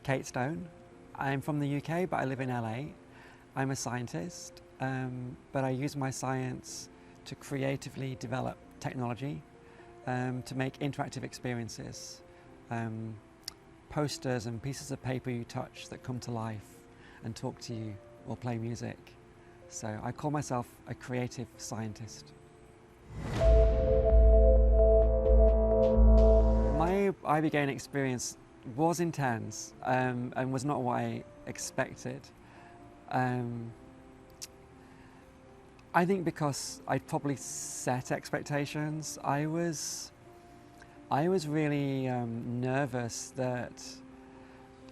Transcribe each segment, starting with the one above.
Kate Stone. I'm from the UK, but I live in LA. I'm a scientist, but I use my science to creatively develop technology to make interactive experiences. Posters and pieces of paper you touch that come to life and talk to you or play music. So I call myself a creative scientist. My Ibogaine experience was intense and was not what I expected. I think because I'd probably set expectations, I was really nervous that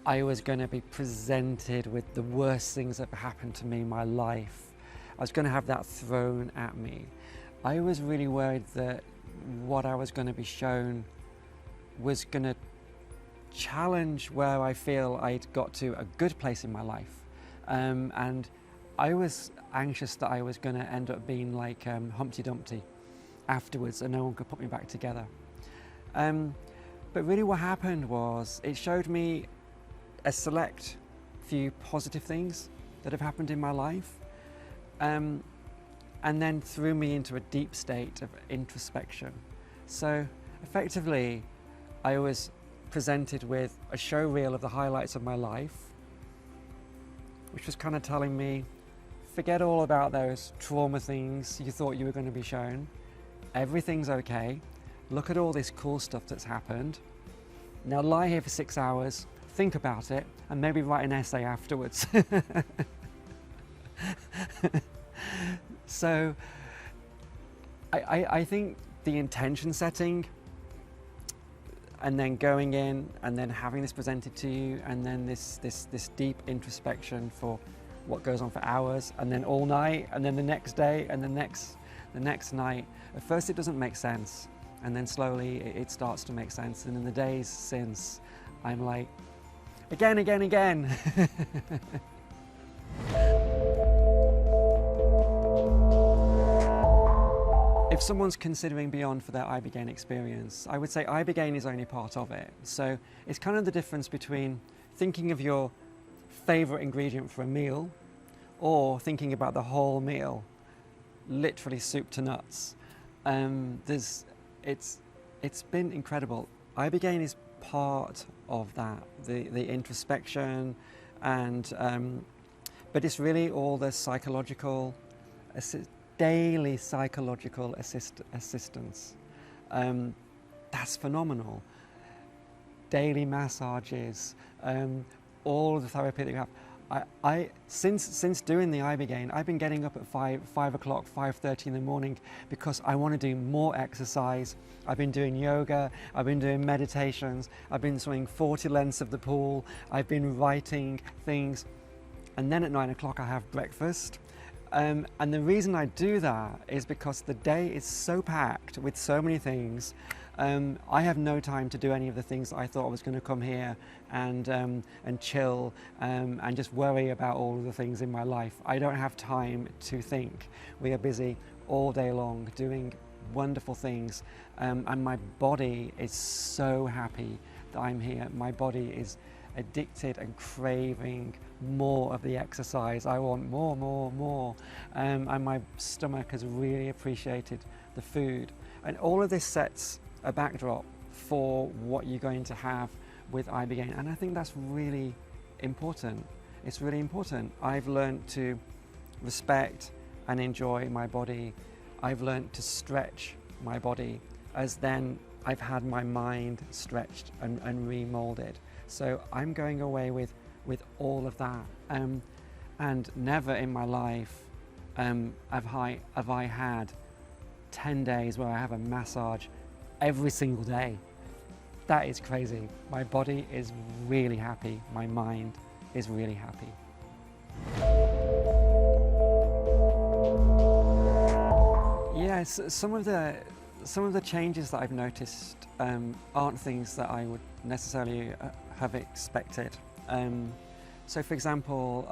I was going to be presented with the worst things that have happened to me in my life. I was going to have that thrown at me. I was really worried that what I was going to be shown was going to challenge where I feel I'd got to a good place in my life. And I was anxious that I was going to end up being like Humpty Dumpty afterwards and no one could put me back together. But really what happened was it showed me a select few positive things that have happened in my life, and then threw me into a deep state of introspection. So effectively I was presented with a show reel of the highlights of my life, which was kind of telling me, forget all about those trauma things you thought you were going to be shown. Everything's okay. Look at all this cool stuff that's happened. Now lie here for 6 hours, think about it, and maybe write an essay afterwards. So I think the intention setting and then going in and then having this presented to you and then this deep introspection for what goes on for hours and then all night and then the next day and the next night. At first it doesn't make sense and then slowly it starts to make sense, and in the days since I'm like, again. If someone's considering Beond for their Ibogaine experience, I would say Ibogaine is only part of it. So it's kind of the difference between thinking of your favourite ingredient for a meal or thinking about the whole meal, literally soup to nuts. It's been incredible. Ibogaine is part of that, the introspection, and but it's really all the psychological daily psychological assistance. That's phenomenal. Daily massages, all of the therapy that you have. Since doing the Ibogaine, I've been getting up at 5 o'clock, 5:30 in the morning because I want to do more exercise. I've been doing yoga, I've been doing meditations, I've been swimming 40 lengths of the pool, I've been writing things, and then at 9 o'clock I have breakfast. And the reason I do that is because the day is so packed with so many things. I have no time to do any of the things that I thought I was going to come here and chill and just worry about all of the things in my life. I don't have time to think. We are busy all day long doing wonderful things, and my body is so happy that I'm here. My body is addicted and craving more of the exercise. I want more. And my stomach has really appreciated the food. And all of this sets a backdrop for what you're going to have with Ibogaine. And I think that's really important. It's really important. I've learned to respect and enjoy my body. I've learned to stretch my body as then I've had my mind stretched and remolded. So I'm going away with all of that. And never in my life have I had 10 days where I have a massage every single day. That is crazy. My body is really happy. My mind is really happy. Yes, some of the changes that I've noticed aren't things that I would necessarily have expected. So for example,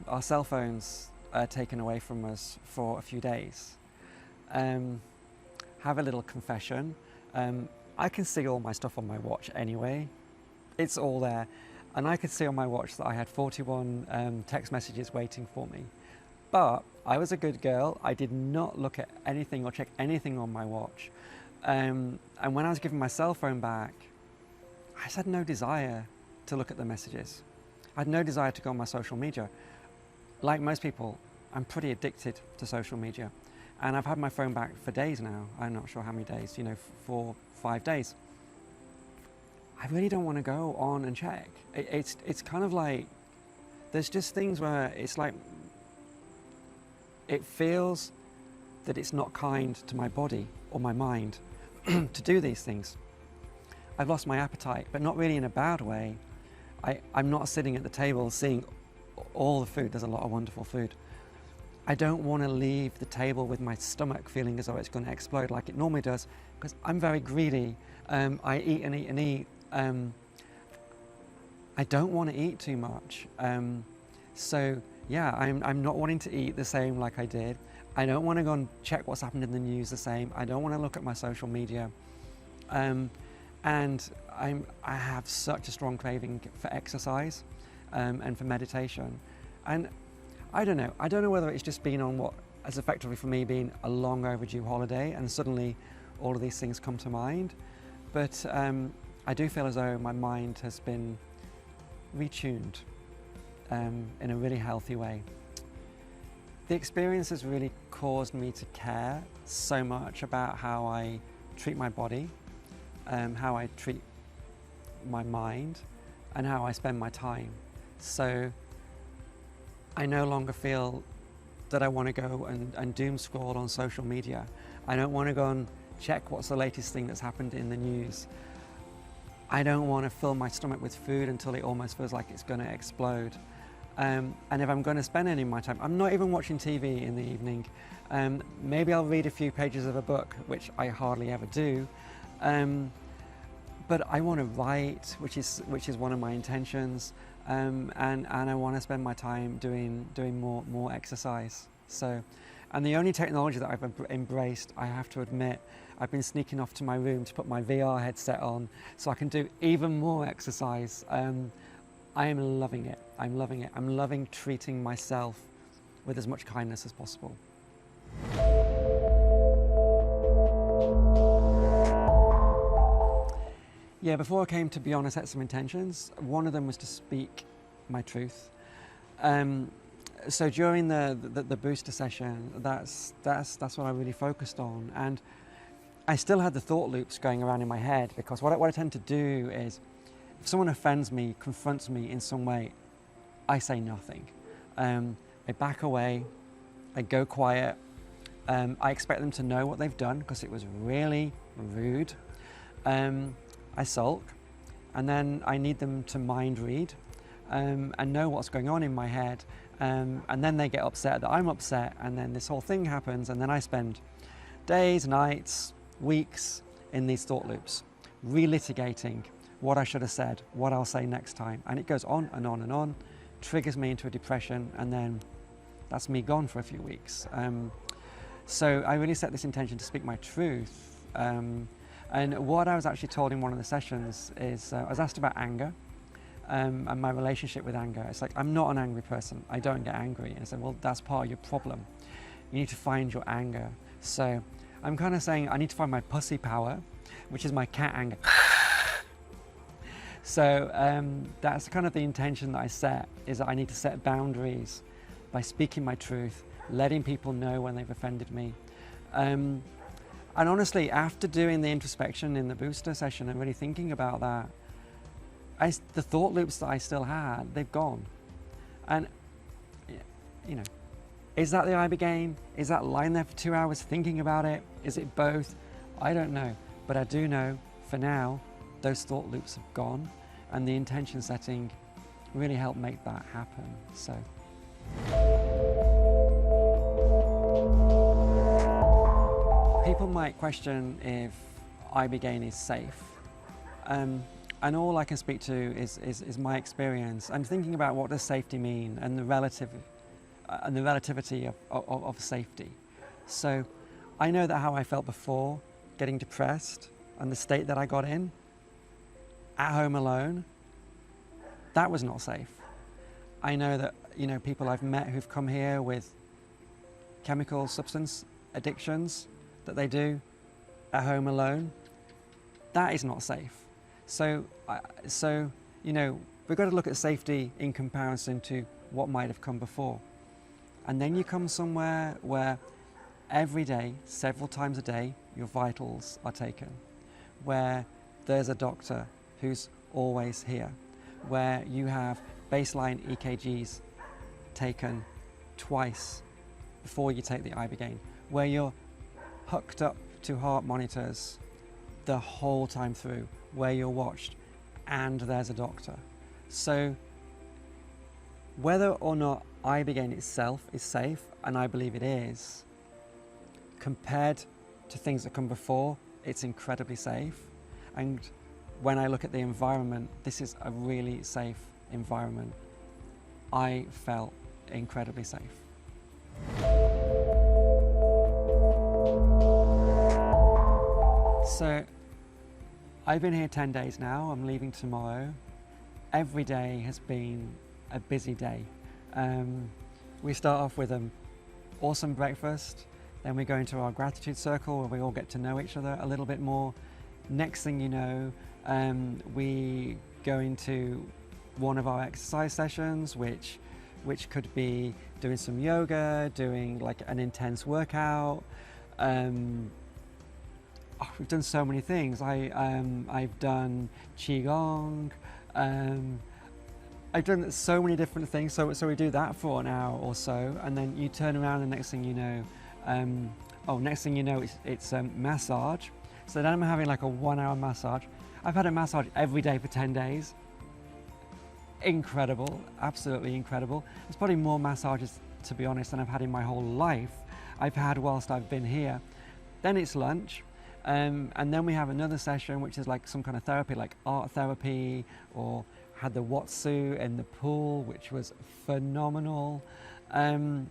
our cell phones are taken away from us for a few days. Have a little confession. I can see all my stuff on my watch anyway. It's all there. And I could see on my watch that I had 41 text messages waiting for me. But I was a good girl. I did not look at anything or check anything on my watch. And when I was giving my cell phone back, I just had no desire to look at the messages. I had no desire to go on my social media. Like most people, I'm pretty addicted to social media. And I've had my phone back for days now. I'm not sure how many days, 4, 5 days. I really don't want to go on and check. It's kind of like, there's just things where it's like, it feels that it's not kind to my body or my mind to do these things. I've lost my appetite, but not really in a bad way. I'm not sitting at the table seeing all the food. There's a lot of wonderful food. I don't want to leave the table with my stomach feeling as though it's going to explode like it normally does, because I'm very greedy. I eat and eat and eat. I don't want to eat too much. So yeah, I'm not wanting to eat the same like I did. I don't want to go and check what's happened in the news the same. I don't want to look at my social media. And I have such a strong craving for exercise and for meditation. And I don't know whether it's just been on what has effectively for me been a long overdue holiday, and suddenly all of these things come to mind. But I do feel as though my mind has been retuned in a really healthy way. The experience has really caused me to care so much about how I treat my body, how I treat my mind, and how I spend my time. So I no longer feel that I want to go and doom scroll on social media. I don't want to go and check what's the latest thing that's happened in the news. I don't want to fill my stomach with food until it almost feels like it's going to explode. And if I'm going to spend any of my time, I'm not even watching TV in the evening. Maybe I'll read a few pages of a book, which I hardly ever do. But I want to write, which is one of my intentions, and I want to spend my time doing more exercise. So, and the only technology that I've embraced, I have to admit, I've been sneaking off to my room to put my VR headset on so I can do even more exercise. I am loving it. I'm loving it. I'm loving treating myself with as much kindness as possible. Yeah, before I came to Beond, I set some intentions. One of them was to speak my truth. So during the booster session, that's what I really focused on. And I still had the thought loops going around in my head, because what I tend to do is, if someone offends me, confronts me in some way, I say nothing. I back away, I go quiet. I expect them to know what they've done because it was really rude. I sulk, and then I need them to mind read and know what's going on in my head. And then they get upset that I'm upset, and then this whole thing happens, and then I spend days, nights, weeks in these thought loops, relitigating what I should have said, what I'll say next time. And it goes on and on and on, triggers me into a depression, and then that's me gone for a few weeks. So I really set this intention to speak my truth. And what I was actually told in one of the sessions is, I was asked about anger and my relationship with anger. It's like, I'm not an angry person. I don't get angry. And I said, well, that's part of your problem. You need to find your anger. So I'm kind of saying I need to find my pussy power, which is my cat anger. So that's kind of the intention that I set, is that I need to set boundaries by speaking my truth, letting people know when they've offended me. And honestly, after doing the introspection in the booster session and really thinking about that, the thought loops that I still had, they've gone. And, you know, is that the Ibogaine? Is that lying there for 2 hours thinking about it? Is it both? I don't know. But I do know, for now, those thought loops have gone, and the intention setting really helped make that happen. So. People might question if Ibogaine is safe, and all I can speak to is my experience. I'm thinking about what does safety mean, and the relativity of safety. So I know that how I felt before, getting depressed, and the state that I got in, at home alone, That was not safe. I know that, you know, people I've met who've come here with chemical substance addictions that they do at home alone. That is not safe. So you know, we've got to look at safety in comparison to what might have come before. And then you come somewhere where every day, several times a day, your vitals are taken, where there's a doctor who's always here, where you have baseline EKGs taken twice before you take the Ibogaine, where you're hooked up to heart monitors the whole time through, where you're watched, and there's a doctor. So whether or not Ibogaine itself is safe, and I believe it is, compared to things that come before, it's incredibly safe. And when I look at the environment, this is a really safe environment. I felt incredibly safe. So I've been here 10 days now. I'm leaving tomorrow. Every day has been a busy day. We start off with an awesome breakfast, then we go into our gratitude circle where we all get to know each other a little bit more. Next thing you know, we go into one of our exercise sessions, which could be doing some yoga, doing like an intense workout. We've done so many things. I've done qigong. I've done so many different things. So we do that for an hour or so, and then you turn around, and next thing you know, it's massage. So then I'm having like a 1 hour massage. I've had a massage every day for 10 days. Incredible, absolutely incredible. There's probably more massages, to be honest, than I've had in my whole life. I've had whilst I've been here. Then it's lunch. And then we have another session, which is like some kind of therapy, like art therapy, or had the Watsu in the pool, which was phenomenal. Yeah,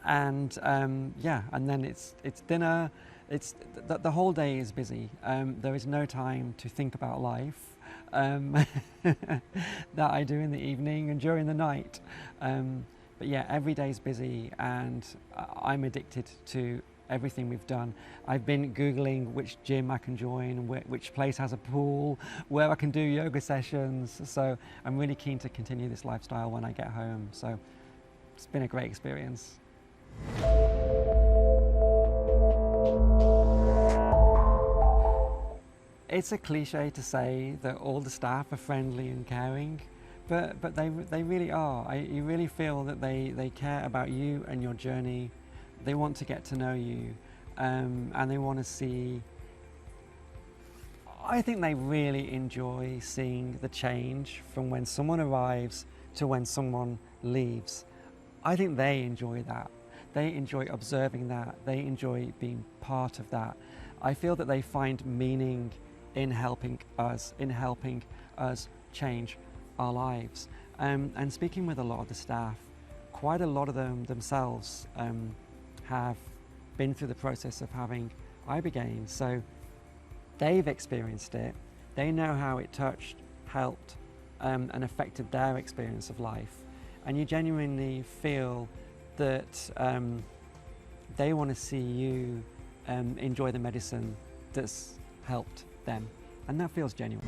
and then it's dinner. It's the whole day is busy. There is no time to think about life that I do in the evening and during the night. But yeah, every day is busy, and I'm addicted to everything we've done. I've been Googling which gym I can join, which place has a pool, where I can do yoga sessions. So I'm really keen to continue this lifestyle when I get home. So it's been a great experience. It's a cliche to say that all the staff are friendly and caring, but they really are. You really feel that they care about you and your journey. They want to get to know you, and they want to see. I think they really enjoy seeing the change from when someone arrives to when someone leaves. I think they enjoy that. They enjoy observing that. They enjoy being part of that. I feel that they find meaning in helping us change our lives. And speaking with a lot of the staff, quite a lot of them themselves have been through the process of having Ibogaine, so they've experienced it. They know how it touched, helped, and affected their experience of life. And you genuinely feel that they want to see you enjoy the medicine that's helped them, and that feels genuine.